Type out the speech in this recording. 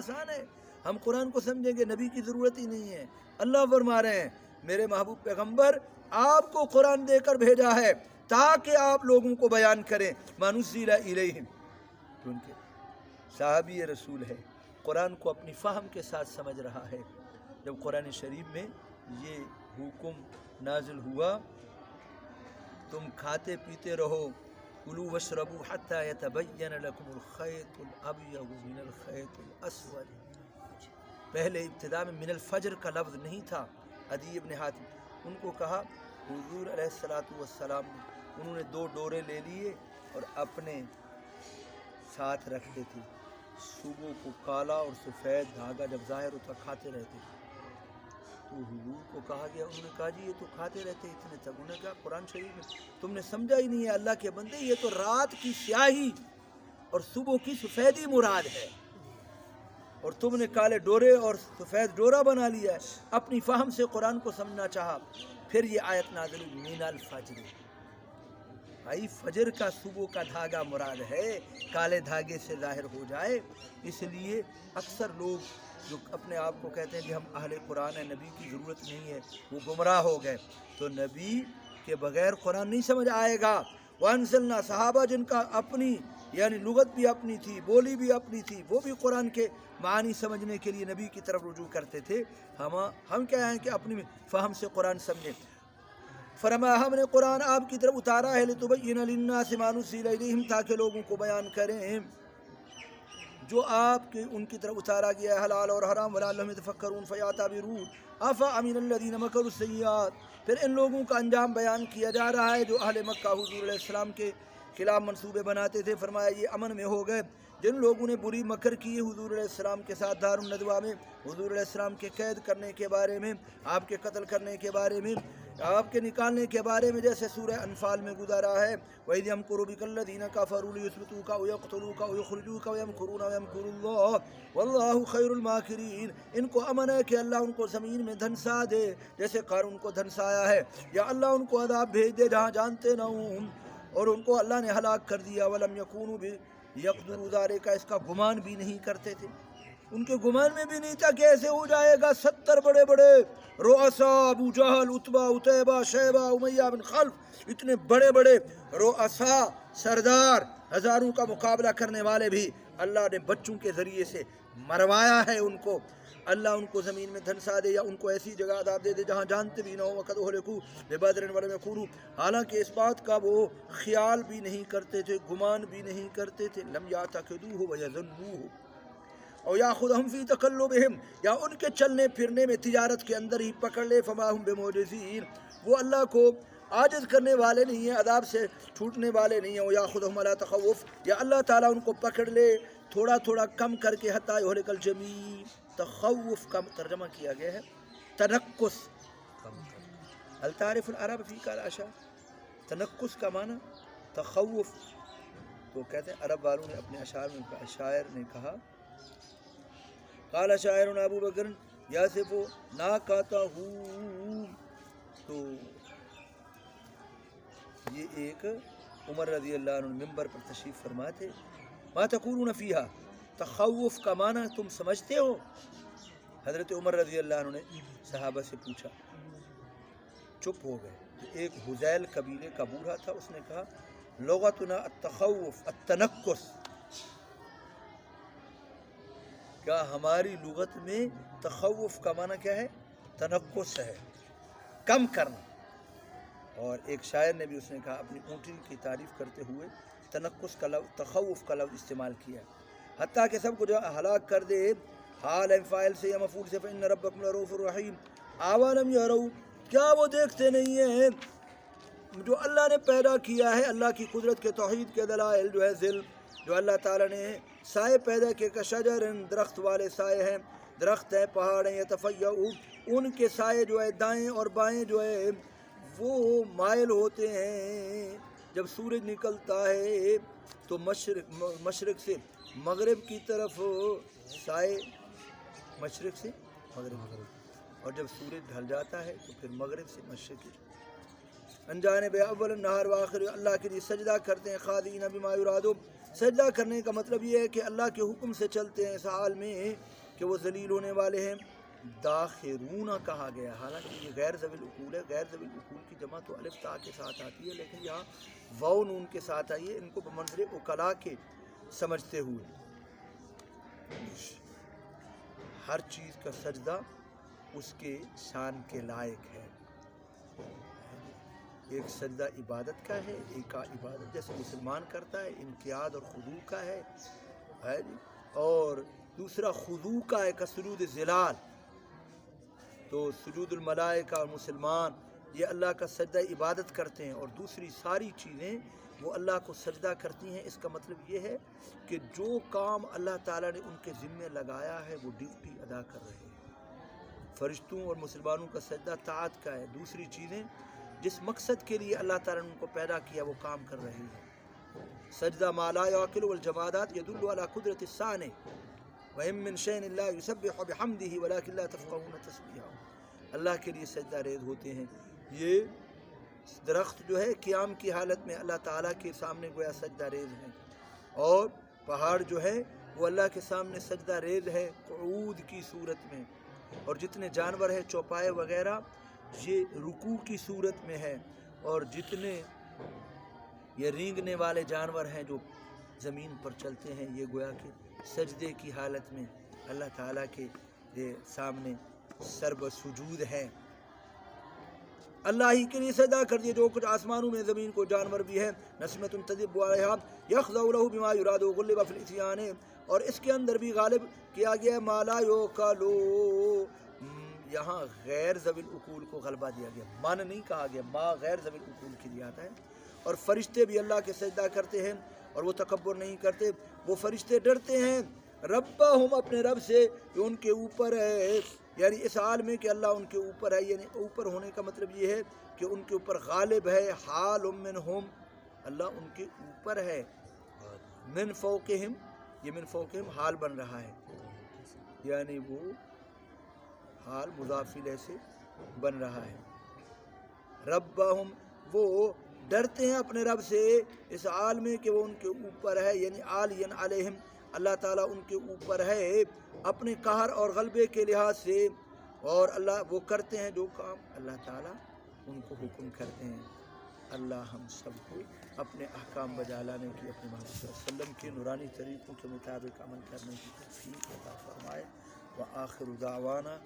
آسان ہے، ہم قرآن کو سمجھیں گے، نبی کی ضرورت ہی نہیں ہے۔ اللہ فرما رہے ہیں میرے محبوب پیغمبر آپ کو قرآن دے کر بھیجا ہے تاکہ آپ لوگوں کو بیان کریں ما نزل الیہم، تو ان کے صحابی رسول ہے، قرآن کو اپنی فہم کے ساتھ سمجھ رہا ہے۔ جب قرآن شریف میں یہ حکم نازل ہوا تم کھاتے پیتے رہو، کلوا واشربوا حتی یتبین لکم الخیط الابیض من الخیط الاسود، پہلے ابتدا میں من الفجر کا لفظ نہیں تھا۔ عدی ابن حاتم ان کو کہا حضور علیہ السلام نے، انہوں نے 2 ڈورے لے لیے اور اپنے ساتھ رکھتے تھے، صبح کو کالا اور سفید دھاگا جب ظاہر ہوتا کھاتے رہتے تھے۔ تو حضور کو کہا گیا، انہوں نے کہا جی یہ تو کھاتے رہتے اتنے تک، انہوں نے کہا قرآن شریف میں تم نے سمجھا ہی نہیں ہے اللہ کے بندے، یہ تو رات کی سیاہی اور صبح کی سفیدی مراد ہے، اور تم نے کالے ڈورے اور سفید ڈورا بنا لیا ہے۔ اپنی فہم سے قرآن کو سمجھنا چاہا، پھر یہ آیت نازل ہوئی من الفجر، بھائی فجر کا صبح کا دھاگا مراد ہے، کالے دھاگے سے ظاہر ہو جائے۔ اس لیے اکثر لوگ جو اپنے آپ کو کہتے ہیں کہ ہم اہل قرآن ہیں، نبی کی ضرورت نہیں ہے، وہ گمراہ ہو گئے۔ تو نبی کے بغیر قرآن نہیں سمجھ آئے گا۔ وانزلنا، صحابہ جن کا اپنی یعنی لغت بھی اپنی تھی، بولی بھی اپنی تھی، وہ بھی قرآن کے معانی سمجھنے کے لیے نبی کی طرف رجوع کرتے تھے۔ ہم کیا ہیں کہ اپنی فہم سے قرآن سمجھیں۔ فرمایا ہم نے قرآن آپ کی طرف اتارا ہے لتبین للناس ما نزل الیہم، تاکہ لوگوں کو بیان کریں جو آپ کے ان کی طرف اتارا گیا ہے، حلال اور حرام، ولعلہم یتفکرون فیعتبرون افامن الذین مکروا السیئات۔ پھر ان لوگوں کا انجام بیان کیا جا رہا ہے جو اہل مکہ حضور علیہ السلام کے خلاف منصوبے بناتے تھے۔ فرمایا یہ امن میں ہو گئے جن لوگوں نے بری مکر کی حضور علیہ السلام کے ساتھ دار الندوہ میں، حضور علیہ السلام کے قید کرنے کے بارے میں، آپ کے قتل کرنے کے بارے میں، آپ کے نکالنے کے بارے میں، جیسے سورہ انفال میں گزارا ہے وَإِذْ يَمْكُرُ بِكَ الَّذِينَ كَفَرُوا لِيُثْبِتُوكَ أَوْ يَقْتُلُوكَ أَوْ يُخْرِجُوكَ وَيَمْكُرُونَ وَيَمْكُرُ اللَّهُ وَاللَّهُ خَيْرُ الْمَاكِرِينَ۔ ان کو امن ہے کہ اللہ ان کو زمین میں دھنسا دے جیسے قارون کو دھنسایا ہے، یا اللہ ان کو عذاب بھیج دے جہاں جانتے نہ ہوں، اور ان کو اللہ نے ہلاک کر دیا۔ وَلَمْ يَكُونُوا يَقْدُرُوا ذَلِكَ، اس کا گمان بھی نہیں کرتے تھے، ان کے گمان میں بھی نہیں تھا کہ ایسے ہو جائے گا۔ 70 بڑے بڑے رؤساء، ابو جہل، عتبہ، عتیبہ، شیبہ، امیہ بن خلف، اتنے بڑے بڑے رؤساء، سردار، ہزاروں کا مقابلہ کرنے والے بھی اللہ نے بچوں کے ذریعے سے مروایا ہے ان کو۔ اللہ ان کو زمین میں دھنسا دے یا ان کو ایسی جگہ عذاب دے دے جہاں جانتے بھی نہ ہو۔ وَقَدْ أُهْلِكُوا بِبَدْرٍ وَلَمْ يَكُونُوا، حالانکہ اس بات کا وہ خیال بھی نہیں کرتے تھے، گمان بھی نہیں کرتے تھے۔ لَمْ يَعْتَقِدُوهُ وَيَظُنُّوهُ او یاخذہم فی تقلبہم، یا ان کے چلنے پھرنے میں تجارت کے اندر ہی پکڑ لے۔ فما ہم بمعجزین، وہ اللہ کو عاجز کرنے والے نہیں ہیں، عذاب سے چھوٹنے والے نہیں ہیں۔ ویاخذہم علی تخوف، یا اللہ تعالیٰ ان کو پکڑ لے تھوڑا تھوڑا کم کر کے، حتی یہلک الجمیع، تخوف کا ترجمہ کیا گیا ہے تنقص۔ هل تعرف العرب فی کا الاشعار، تنقص کا معنی تخوف۔ تو کہتے ہیں عرب والوں نے اپنے اشعار میں، شاعر نے کہا قال شاعر ابو بکر یاسف ناقاتہ، تو یہ ایک عمر رضی اللہ عنہ ممبر پر تشریف فرما تھے۔ ما تقولون فیہا، تخوف کا معنی تم سمجھتے ہو؟ حضرت عمر رضی اللہ عنہ نے صحابہ سے پوچھا، چپ ہو گئے۔ تو ایک حذیل قبیلے کا بوڑھا تھا، اس نے کہا لغتنا التخوف التنقص، کیا ہماری لغت میں تخوف کا معنی کیا ہے؟ تنقص ہے، کم کرنا۔ اور ایک شاعر نے بھی، اس نے کہا اپنی اونٹی کی تعریف کرتے ہوئے تنقص کا لفظ، تخوف کا لفظ استعمال کیا، حتیٰ کہ سب کو جو ہلاک کر دے۔ حال ہے فاعل سے یا مفعول سے، فإن ربکم لرؤوف رحیم۔ اولم یروا، کیا وہ دیکھتے نہیں ہیں جو اللہ نے پیدا کیا ہے، اللہ کی قدرت کے توحید کے دلائل جو ہے ذل، جو اللہ تعالیٰ نے سائے پیدا کیے، کا شجر، درخت والے سائے ہیں، درخت ہیں، پہاڑ ہیں، یتفیع، ان کے سائے جو ہے دائیں اور بائیں جو ہے وہ مائل ہوتے ہیں۔ جب سورج نکلتا ہے تو مشرق سے مغرب کی طرف سائے، مشرق سے مغرب، اور جب سورج ڈھل جاتا ہے تو پھر مغرب سے مشرق کی انجانب اول النہار وآخر، اللہ کے لیے سجدہ کرتے ہیں، خاضعین بما یراد، سجدہ کرنے کا مطلب یہ ہے کہ اللہ کے حکم سے چلتے ہیں اس حال میں کہ وہ ذلیل ہونے والے ہیں۔ داخرون کہا گیا، حالانکہ یہ غیر ذوی العقول ہے۔ غیر ذوی العقول کی جمع تو الف تا کے ساتھ آتی ہے، لیکن یہاں واو نون کے ساتھ آئی ہے، ان کو بمنزل عقلاء کے سمجھتے ہوئے۔ ہر چیز کا سجدہ اس کے شان کے لائق ہے۔ ایک سجدہ عبادت کا ہے، ایک عبادت جیسے مسلمان کرتا ہے انقیاد اور خضوع کا ہے، اور دوسرا خضوع کا ہے کا سجود ذلال۔ تو سجود الملائکہ اور مسلمان یہ اللہ کا سجدہ عبادت کرتے ہیں، اور دوسری ساری چیزیں وہ اللہ کو سجدہ کرتی ہیں۔ اس کا مطلب یہ ہے کہ جو کام اللہ تعالیٰ نے ان کے ذمے لگایا ہے وہ ڈیوٹی ادا کر رہے ہیں۔ فرشتوں اور مسلمانوں کا سجدہ طاعت کا ہے، دوسری چیزیں جس مقصد کے لیے اللہ تعالیٰ نے ان کو پیدا کیا وہ کام کر رہی ہیں۔ سجدہ ما لا یعقل والجمادات یدل علی قدرت الصانع وَإِن مِّن شَيْءٍ إِلَّا يُسَبِّحُ بِحَمْدِهِ وَلَٰكِن لَّا تَفْقَهُونَ تَسْبِيحَهُ۔ اللہ کے لیے سجدہ ریز ہوتے ہیں۔ یہ درخت جو ہے قیام کی حالت میں اللہ تعالیٰ کے سامنے گویا سجدہ ریز ہیں، اور پہاڑ جو ہے وہ اللہ کے سامنے سجدہ ریز ہے قعود کی صورت میں، اور جتنے جانور ہیں چوپائے وغیرہ یہ رکوع کی صورت میں ہے، اور جتنے یہ رینگنے والے جانور ہیں جو زمین پر چلتے ہیں یہ گویا کہ سجدے کی حالت میں اللہ تعالیٰ کے سامنے سرب سجود ہیں۔ اللہ ہی کے لیے سجدہ کر دیے جو کچھ آسمانوں میں زمین کو جانور بھی ہے۔ نسمۃ تذب علیہا یخضع لہ بما یراد غلب فی العصیان، اور اس کے اندر بھی غالب کیا گیا ما لا یعقل، یہاں غیر ذوی العقول کو غلبہ دیا گیا، من نہیں کہا گیا، ما غیر ذوی العقول کے لیے آتا ہے۔ اور فرشتے بھی اللہ کے سجدہ کرتے ہیں اور وہ تکبر نہیں کرتے، وہ فرشتے ڈرتے ہیں ربہم اپنے رب سے جو ان کے اوپر ہے، یعنی اس حال میں کہ اللہ ان کے اوپر ہے، یعنی اوپر ہونے کا مطلب یہ ہے کہ ان کے اوپر غالب ہے، حال منہم اللہ ان کے اوپر ہے، من فوقہم یہ من فوقہم حال بن رہا ہے، یعنی وہ حال مضاف الیہ سے بن رہا ہے۔ ربہم وہ ڈرتے ہیں اپنے رب سے اس حال میں کہ وہ ان کے اوپر ہے، یعنی عالین علیہم اللہ تعالیٰ ان کے اوپر ہے اپنے قہر اور غلبے کے لحاظ سے، اور اللہ وہ کرتے ہیں جو کام اللہ تعالیٰ ان کو حکم کرتے ہیں۔ اللہ ہم سب کو اپنے احکام بجا لانے کی، اپنے محمد صلی اللہ علیہ وسلم کے نورانی طریقوں کے مطابق عمل کرنے کی توفیق عطا فرمائے۔ وآخر دعوانا